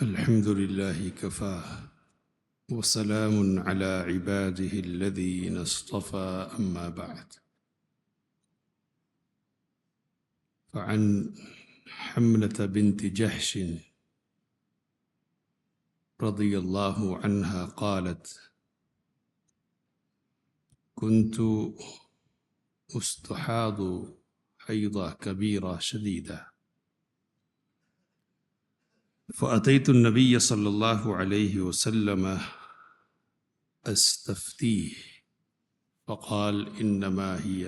الحمد لله كفاه وسلام على عباده الذين اصطفى أما بعد. فعن حملة بنت جحش رضي الله عنها قالت: كنت أستحاض حيضة كبيرة شديدة، فأتيت النبي صلى الله عليه وسلم أستفتيه، فقال: إنما هي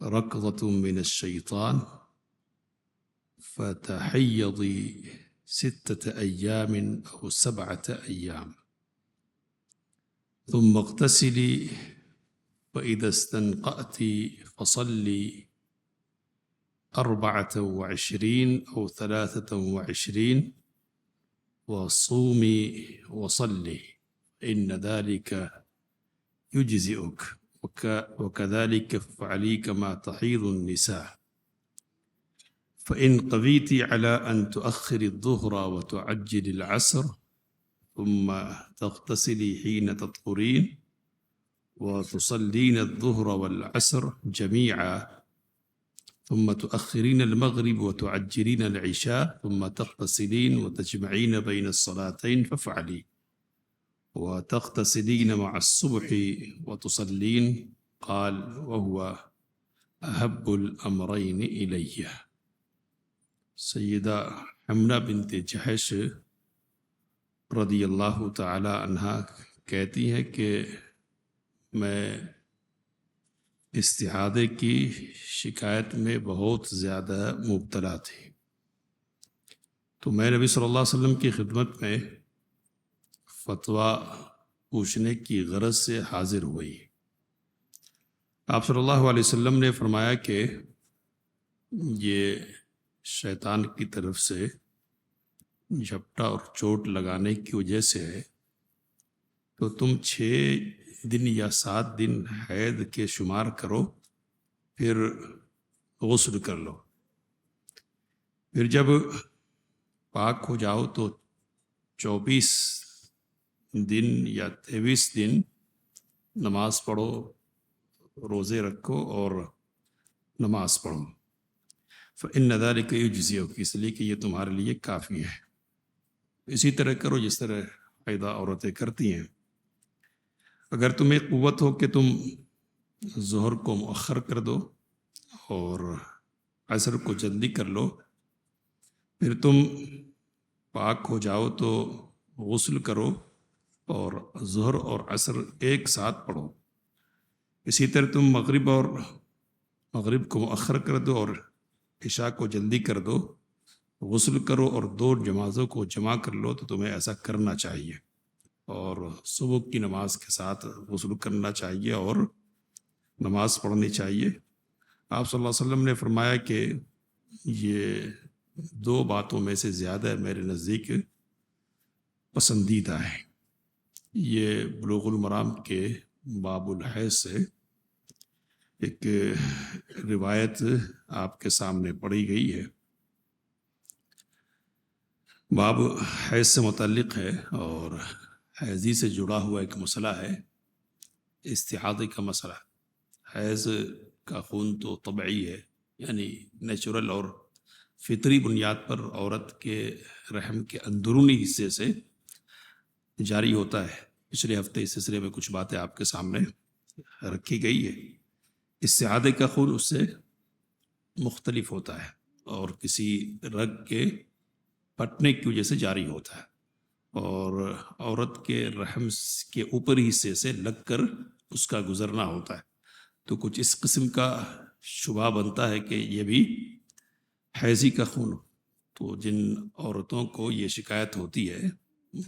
ركضة من الشيطان، فتحيضي 6 أيام أو 7 أيام، ثم اغتسلي، فإذا استنقأت فصلي 24 أو 23، وصومي وصلي، إن ذلك يجزئك، وكذلك افعلي كما تحيض النساء. فإن قضيت على أن تؤخري الظهر وتعجلي العصر، ثم تغتسلي حين تطهرين، وتصلين الظهر والعصر جميعا، ثم تؤخرين المغرب وتعجلين العشاء، ثم تغتسلين وتجمعين بين الصلاتين، فافعلي، وتغتسلين مع الصبح وتصلين. قال: وهو أحب الأمرين إلي. سیدہ حمنہ بنت جحش رضی اللہ تعالی عنہا کہتی ہیں کہ میں استحاضے کی شکایت میں بہت زیادہ مبتلا تھی، تو میں نبی صلی اللہ علیہ وسلم کی خدمت میں فتویٰ پوچھنے کی غرض سے حاضر ہوئی۔ آپ صلی اللہ علیہ وسلم نے فرمایا کہ یہ شیطان کی طرف سے جھپٹا اور چوٹ لگانے کی وجہ سے ہے، تو تم 6 دن یا 7 دن حید کے شمار کرو، پھر غسل کر لو، پھر جب پاک ہو جاؤ تو 24 دن یا 23 دن نماز پڑھو، روزے رکھو اور نماز پڑھو۔ فإن ذلك يجزئك، اس لیے کہ یہ تمہارے لیے کافی ہے۔ اسی طرح کرو جس طرح حیضہ عورتیں کرتی ہیں۔ اگر تمہیں قوت ہو کہ تم ظہر کو مؤخر کر دو اور عصر کو جلدی کر لو، پھر تم پاک ہو جاؤ تو غسل کرو اور ظہر اور عصر ایک ساتھ پڑھو۔ اسی طرح تم مغرب کو مؤخر کر دو اور عشاء کو جلدی کر دو، غسل کرو اور 2 نمازوں کو جمع کر لو، تو تمہیں ایسا کرنا چاہیے، اور صبح کی نماز کے ساتھ غسل کرنا چاہیے اور نماز پڑھنی چاہیے۔ آپ صلی اللہ علیہ وسلم نے فرمایا کہ یہ 2 باتوں میں سے زیادہ میرے نزدیک پسندیدہ ہے۔ یہ بلوغ المرام کے باب الحیض سے ایک روایت آپ کے سامنے پڑھی گئی ہے۔ باب حیض سے متعلق ہے اور حیضی سے جڑا ہوا ایک مسئلہ ہے، استحاضے کا مسئلہ۔ حیض کا خون تو طبعی ہے، یعنی نیچرل اور فطری بنیاد پر عورت کے رحم کے اندرونی حصے سے جاری ہوتا ہے۔ پچھلے ہفتے اس سلسلے میں کچھ باتیں آپ کے سامنے رکھی گئی ہے۔ استحاضے کا خون اس سے مختلف ہوتا ہے اور کسی رگ کے پھٹنے کی وجہ سے جاری ہوتا ہے، اور عورت کے رحم کے اوپری حصے سے لگ کر اس کا گزرنا ہوتا ہے۔ تو کچھ اس قسم کا شبہ بنتا ہے کہ یہ بھی حیضی کا خون ہو۔ تو جن عورتوں کو یہ شکایت ہوتی ہے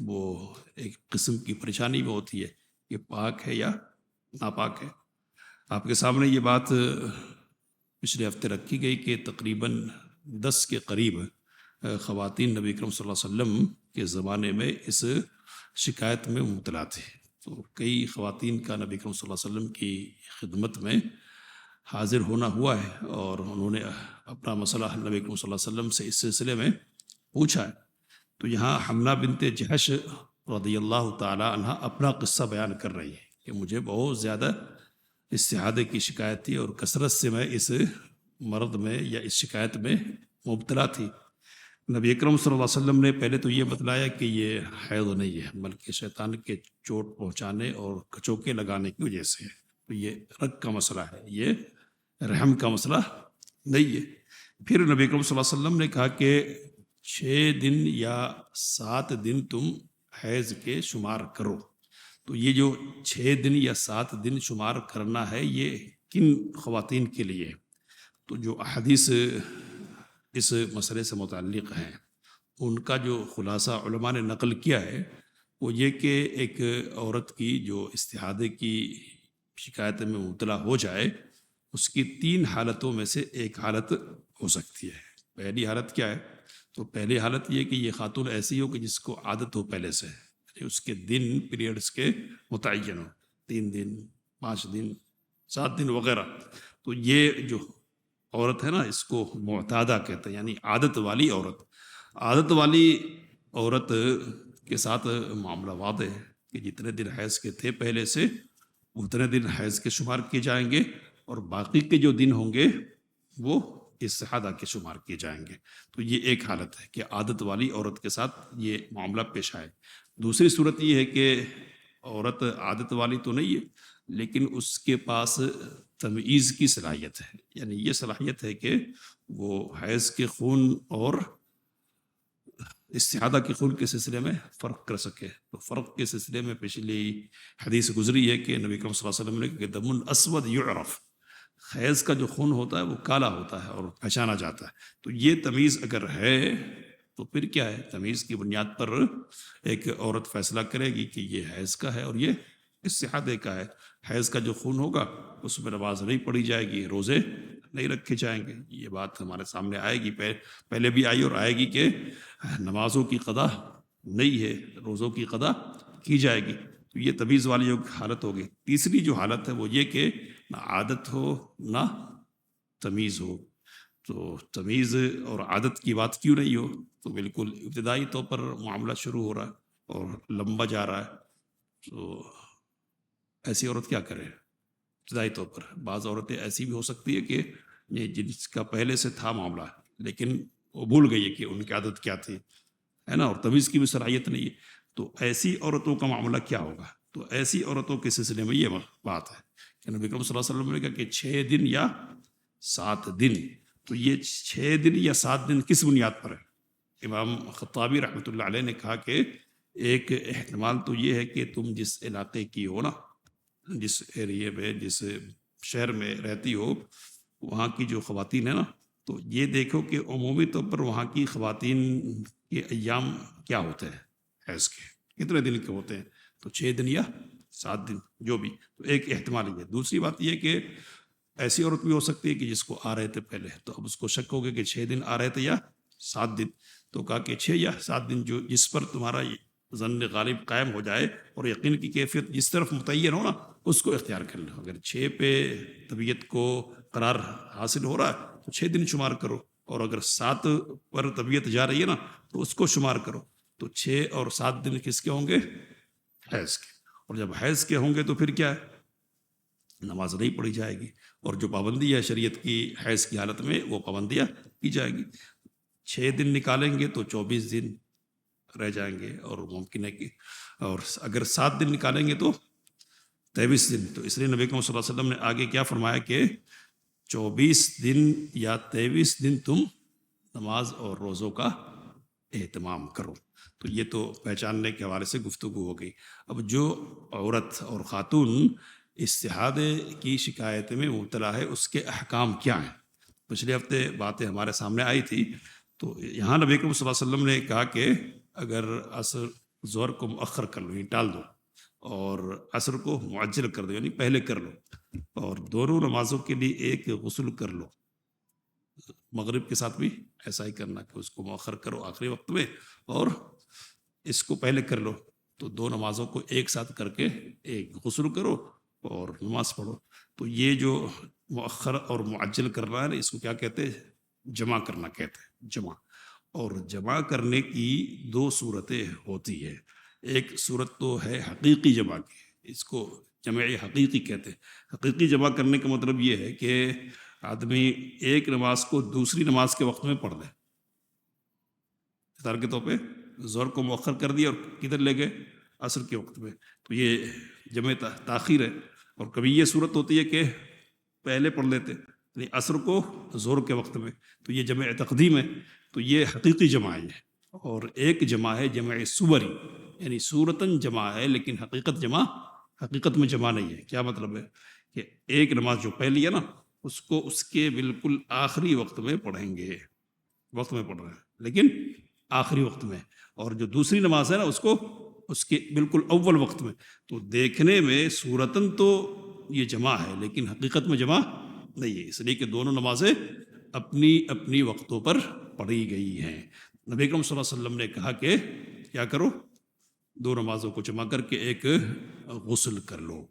وہ ایک قسم کی پریشانی میں ہوتی ہے، یہ پاک ہے یا ناپاک ہے۔ آپ کے سامنے یہ بات پچھلے ہفتے رکھی گئی کہ تقریباً 10 کے قریب خواتین نبی اکرم صلی اللہ علیہ وسلم کے زمانے میں اس شکایت میں مبتلا تھے۔ تو کئی خواتین کا نبی اکرم صلی اللہ علیہ وسلم کی خدمت میں حاضر ہونا ہوا ہے، اور انہوں نے اپنا مسئلہ نبی اکرم صلی اللہ علیہ وسلم سے اس سلسلے میں پوچھا ہے۔ تو یہاں حمنہ بنت جہش رضی اللہ تعالی عنہ اپنا قصہ بیان کر رہی ہے کہ مجھے بہت زیادہ استحاضے کی شکایت تھی اور کثرت سے میں اس مرض میں یا اس شکایت میں مبتلا تھی۔ نبی اکرم صلی اللہ علیہ وسلم نے پہلے تو یہ بتلایا کہ یہ حیض نہیں ہے بلکہ شیطان کے چوٹ پہنچانے اور کچوکے لگانے کی وجہ سے ہے، تو یہ رگ کا مسئلہ ہے، یہ رحم کا مسئلہ نہیں ہے۔ پھر نبی اکرم صلی اللہ علیہ وسلم نے کہا کہ 6 دن یا 7 دن تم حیض کے شمار کرو۔ تو یہ جو 6 دن یا 7 دن شمار کرنا ہے یہ کن خواتین کے لیے؟ تو جو احادیث اس مسئلے سے متعلق ہیں ان کا جو خلاصہ علماء نے نقل کیا ہے وہ یہ کہ ایک عورت کی جو استحاضے کی شکایت میں مبتلا ہو جائے اس کی 3 حالتوں میں سے ایک حالت ہو سکتی ہے۔ پہلی حالت کیا ہے؟ تو پہلی حالت یہ کہ یہ خاتون ایسی ہو کہ جس کو عادت ہو پہلے سے، اس کے دن پیریڈز کے متعین ہو، 3 دن 5 دن 7 دن وغیرہ، تو یہ جو عورت ہے نا اس کو معتادہ کہتے ہیں، یعنی عادت والی عورت۔ عادت والی عورت کے ساتھ معاملہ واضح ہے کہ جتنے دن حیض کے تھے پہلے سے اتنے دن حیض کے شمار کیے جائیں گے اور باقی کے جو دن ہوں گے وہ استحاضہ کے شمار کیے جائیں گے۔ تو یہ ایک حالت ہے کہ عادت والی عورت کے ساتھ یہ معاملہ پیش آئے۔ دوسری صورت یہ ہے کہ عورت عادت والی تو نہیں ہے لیکن اس کے پاس تمیز کی صلاحیت ہے، یعنی یہ صلاحیت ہے کہ وہ حیض کے خون اور استحاضہ کے خون کے سلسلے میں فرق کر سکے۔ تو فرق کے سلسلے میں پچھلی حدیث گزری ہے کہ نبی کریم صلی اللہ علیہ وسلم نے کہ دم الاسود یعرف، حیض کا جو خون ہوتا ہے وہ کالا ہوتا ہے اور پہچانا جاتا ہے۔ تو یہ تمیز اگر ہے تو پھر کیا ہے؟ تمیز کی بنیاد پر ایک عورت فیصلہ کرے گی کہ یہ حیض کا ہے اور یہ استحاضے کا ہے۔ حیض کا جو خون ہوگا اس میں نماز نہیں پڑھی جائے گی، روزے نہیں رکھے جائیں گے۔ یہ بات ہمارے سامنے آئے گی، پہلے بھی آئی اور آئے گی کہ نمازوں کی قضا نہیں ہے، روزوں کی قضا کی جائے گی۔ تو یہ تمیز والی حالت ہوگی۔ تیسری جو حالت ہے وہ یہ کہ نہ عادت ہو نہ تمیز ہو۔ تو تمیز اور عادت کی بات کیوں نہیں ہو؟ تو بالکل ابتدائی طور پر معاملہ شروع ہو رہا ہے اور لمبا جا رہا ہے، تو ایسی عورت کیا کرے؟ ابتدائی طور پر بعض عورتیں ایسی بھی ہو سکتی ہے کہ جس کا پہلے سے تھا معاملہ لیکن وہ بھول گئی ہے کہ ان کی عادت کیا تھی، ہے نا، اور تمیز کی بھی صلاحیت نہیں ہے۔ تو ایسی عورتوں کا معاملہ کیا ہوگا؟ تو ایسی عورتوں کے سلسلے میں یہ بات ہے کہ نبی کریم صلی اللہ علیہ وسلم نے کہا کہ 6 دن یا 7 دن۔ تو یہ 6 دن یا 7 دن کس بنیاد پر ہے؟ امام خطابی رحمۃ اللہ علیہ نے کہا کہ ایک احتمال تو یہ ہے کہ تم جس علاقے کی ہو نا، جس ایریے میں جس شہر میں رہتی ہو وہاں کی جو خواتین ہیں نا، تو یہ دیکھو کہ عمومی طور پر وہاں کی خواتین کے ایام کیا ہوتے ہیں حیض کے، کتنے دن کے ہوتے ہیں؟ تو 6 دن یا 7 دن جو بھی۔ تو ایک احتمال یہ ہے۔ دوسری بات یہ کہ ایسی عورت بھی ہو سکتی ہے کہ جس کو آ رہے تھے پہلے، تو اب اس کو شک ہو گیا کہ 6 دن آ رہے تھے یا 7 دن، تو کہا کہ 6 یا 7 دن جو جس پر تمہارا ظن غالب قائم ہو جائے اور یقین کی کیفیت جس طرف متعین ہو نا اس کو اختیار کر لو۔ اگر 6 پہ طبیعت کو قرار حاصل ہو رہا ہے تو 6 دن شمار کرو، اور اگر 7 پر طبیعت جا رہی ہے نا تو اس کو شمار کرو۔ تو 6 اور 7 دن کس کے ہوں گے؟ حیض کے۔ اور جب حیض کے ہوں گے تو پھر کیا ہے؟ نماز نہیں پڑھی جائے گی، اور جو پابندی ہے شریعت کی حیض کی حالت میں وہ پابندیاں کی جائے گی۔ 6 دن نکالیں گے تو 24 دن رہ جائیں گے، اور ممکن ہے کہ اور اگر 7 دن نکالیں گے تو 23 دن۔ تو اس لیے نبی کریم صلی اللہ علیہ وسلم نے آگے کیا فرمایا کہ 24 دن یا 23 دن تم نماز اور روزوں کا اہتمام کرو۔ تو یہ تو پہچاننے کے حوالے سے گفتگو ہو گئی۔ اب جو عورت اور خاتون استحاضے کی شکایت میں مبتلا ہے اس کے احکام کیا ہیں؟ پچھلے ہفتے باتیں ہمارے سامنے آئی تھی۔ تو یہاں نبی کریم صلی اللہ علیہ وسلم نے کہا کہ اگر عصر ظہر کو مؤخر کر لو، یعنی ٹال دو، اور عصر کو معجل کر دو یعنی پہلے کر لو، اور دونوں نمازوں کے لیے ایک غسل کر لو۔ مغرب کے ساتھ بھی ایسا ہی کرنا کہ اس کو مؤخر کرو آخری وقت میں اور اس کو پہلے کر لو۔ تو 2 نمازوں کو ایک ساتھ کر کے ایک غسل کرو اور نماز پڑھو۔ تو یہ جو مؤخر اور معجل کرنا ہے نا اس کو کیا کہتے ہیں؟ جمع کرنا کہتے ہیں، جمع۔ اور جمع کرنے کی دو صورتیں ہوتی ہے. ایک صورت تو ہے حقیقی جمع کی، اس کو جمع حقیقی کہتے ہیں. حقیقی جمع کرنے کا مطلب یہ ہے کہ آدمی ایک نماز کو دوسری نماز کے وقت میں پڑھ لے. مثال کے طور پہ ظہر کو مؤخر کر دیا اور کدھر لے گئے؟ عصر کے وقت میں، تو یہ جمع تاخیر ہے. اور کبھی یہ صورت ہوتی ہے کہ پہلے پڑھ لیتے یعنی عصر کو ظہر کے وقت میں، تو یہ جمع تقدیم ہے. تو یہ حقیقی جمع ہے. اور ایک جمع ہے جمع صوری، یعنی صورتاً جمع ہے لیکن حقیقت میں جمع نہیں ہے. کیا مطلب ہے؟ کہ ایک نماز جو پہلی ہے نا، اس کو اس کے بالکل آخری وقت میں پڑھیں گے، وقت میں پڑھ رہے ہیں لیکن آخری وقت میں. اور جو دوسری نماز ہے نا، اس کو اس کے بالکل اول وقت میں. تو دیکھنے میں صورتاً تو یہ جمع ہے لیکن حقیقت میں جمع نہیں ہے، اس لیے کہ دونوں نمازیں اپنی اپنی وقتوں پر پڑھی گئی ہیں. نبی اکرم صلی اللہ علیہ وسلم نے کہا کہ کیا کرو، دو نمازوں کو جمع کر کے ایک غسل کر لو.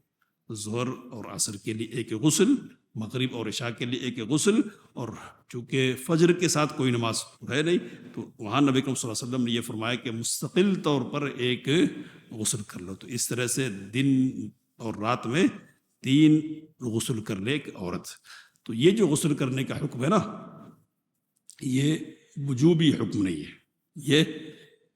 ظہر اور عصر کے لیے ایک غسل، مغرب اور عشاء کے لیے ایک غسل. اور چونکہ فجر کے ساتھ کوئی نماز ہے نہیں، تو وہاں نبی اکرم صلی اللہ علیہ وسلم نے یہ فرمایا کہ مستقل طور پر ایک غسل کر لو. تو اس طرح سے دن اور رات میں 3 غسل کر لے ایک عورت. تو یہ جو غسل کرنے کا حکم ہے نا، یہ وجوبی حکم نہیں ہے، یہ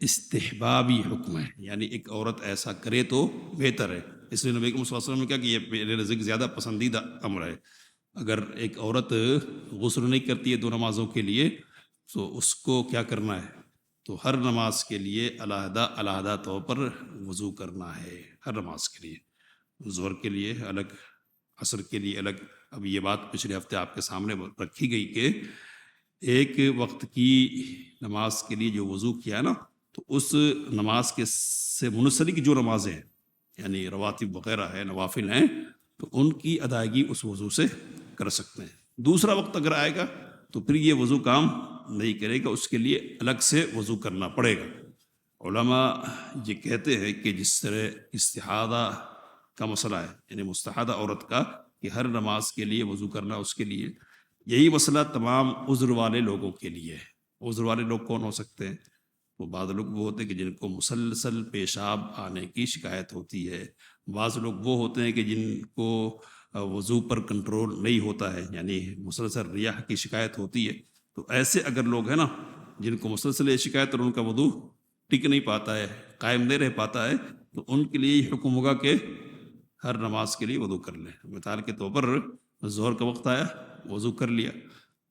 استحبابی حکم ہے. یعنی ایک عورت ایسا کرے تو بہتر ہے. اس لیے نبی اکرم صلی اللہ علیہ وسلم نے کہا کہ یہ میرے نزدیک زیادہ پسندیدہ امر ہے. اگر ایک عورت غسل نہیں کرتی ہے 2 نمازوں کے لیے، تو اس کو کیا کرنا ہے؟ تو ہر نماز کے لیے علیحدہ طور پر وضو کرنا ہے. ہر نماز کے لیے، ظہر کے لیے الگ، عصر کے لیے الگ. اب یہ بات پچھلے ہفتے آپ کے سامنے رکھی گئی کہ ایک وقت کی نماز کے لیے جو وضو کیا نا، تو اس نماز کے سے منسلک جو نمازیں ہیں یعنی رواتب وغیرہ ہے، نوافل ہیں، تو ان کی ادائیگی اس وضو سے کر سکتے ہیں. دوسرا وقت اگر آئے گا تو پھر یہ وضو کام نہیں کرے گا، اس کے لیے الگ سے وضو کرنا پڑے گا. علماء یہ کہتے ہیں کہ جس طرح استحاضہ کا مسئلہ ہے، یعنی مستحاضہ عورت کا کہ ہر نماز کے لیے وضو کرنا اس کے لیے، یہی مسئلہ تمام عذر والے لوگوں کے لیے ہے. عذر والے لوگ کون ہو سکتے ہیں؟ وہ بعض لوگ وہ ہوتے ہیں کہ جن کو مسلسل پیشاب آنے کی شکایت ہوتی ہے. بعض لوگ وہ ہوتے ہیں کہ جن کو وضو پر کنٹرول نہیں ہوتا ہے، یعنی مسلسل ریاح کی شکایت ہوتی ہے. تو ایسے اگر لوگ ہیں نا جن کو مسلسل یہ شکایت اور ان کا وضو ٹک نہیں پاتا ہے، قائم نہیں رہ پاتا ہے، تو ان کے لیے یہ حکم ہوگا کہ ہر نماز کے لیے وضو کر لیں. مثال کے طور پر ظہر کا وقت آیا، وضو کر لیا،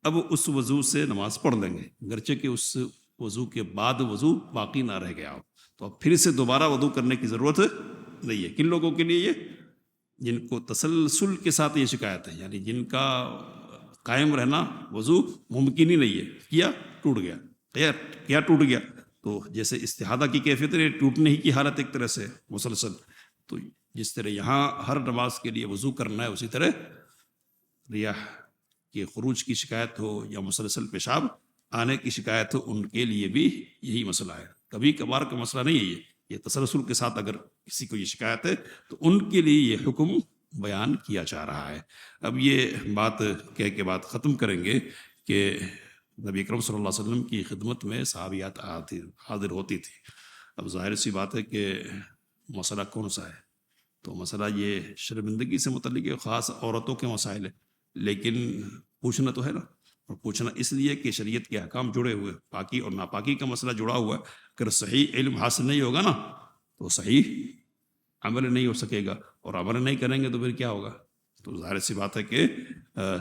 اب اس وضو سے نماز پڑھ لیں گے، گرچہ کہ اس وضو کے بعد وضو باقی نہ رہ گیا ہو، تو اب پھر سے دوبارہ وضو کرنے کی ضرورت نہیں ہے. کن لوگوں کے لیے؟ یہ جن کو تسلسل کے ساتھ یہ شکایت ہے، یعنی جن کا قائم رہنا وضو ممکن ہی نہیں ہے، کیا ٹوٹ گیا، کیا ٹوٹ گیا. تو جیسے استحاضہ کی کیفیت ہے، ٹوٹنے ہی کی حالت ایک طرح سے مسلسل. تو جس طرح یہاں ہر نماز کے لیے وضو کرنا ہے، اسی طرح ریاح کے خروج کی شکایت ہو یا مسلسل پیشاب آنے کی شکایت ہو، ان کے لیے بھی یہی مسئلہ ہے. کبھی کبھار کا مسئلہ نہیں ہے یہ تسلسل کے ساتھ اگر کسی کو یہ شکایت ہے تو ان کے لیے یہ حکم بیان کیا جا رہا ہے. اب یہ بات کہہ کے بات ختم کریں گے کہ نبی اکرم صلی اللہ علیہ وسلم کی خدمت میں صحابیات حاضر ہوتی تھی. اب ظاہر سی بات ہے کہ مسئلہ کون سا ہے؟ تو مسئلہ یہ شرمندگی سے متعلق ہے، خاص عورتوں کے مسائل ہے، لیکن پوچھنا تو ہے نا. اور پوچھنا اس لیے کہ شریعت کے احکام جڑے ہوئے، پاکی اور ناپاکی کا مسئلہ جڑا ہوا ہے. اگر صحیح علم حاصل نہیں ہوگا نا تو صحیح عمل نہیں ہو سکے گا، اور عمل نہیں کریں گے تو پھر کیا ہوگا؟ تو ظاہر سی بات ہے کہ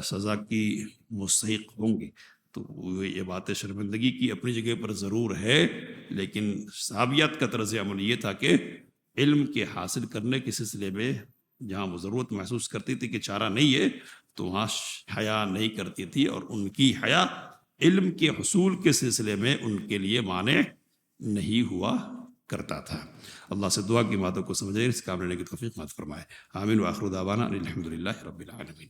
سزا کی مستحق ہوں گے. تو یہ بات شرمندگی کی اپنی جگہ پر ضرور ہے، لیکن صحابیات کا طرز عمل یہ تھا کہ علم کے حاصل کرنے کے سلسلے میں جہاں وہ ضرورت محسوس کرتی تھی کہ چارہ نہیں ہے، تو وہاں حیا نہیں کرتی تھی، اور ان کی حیا علم کے حصول کے سلسلے میں ان کے لیے مانع نہیں ہوا کرتا تھا. اللہ سے دعا کی باتوں کو سمجھے، اس کام لینے کی توفیق عطا فرمائے. آمین. وآخر دعوانا الحمدللہ رب العالمین.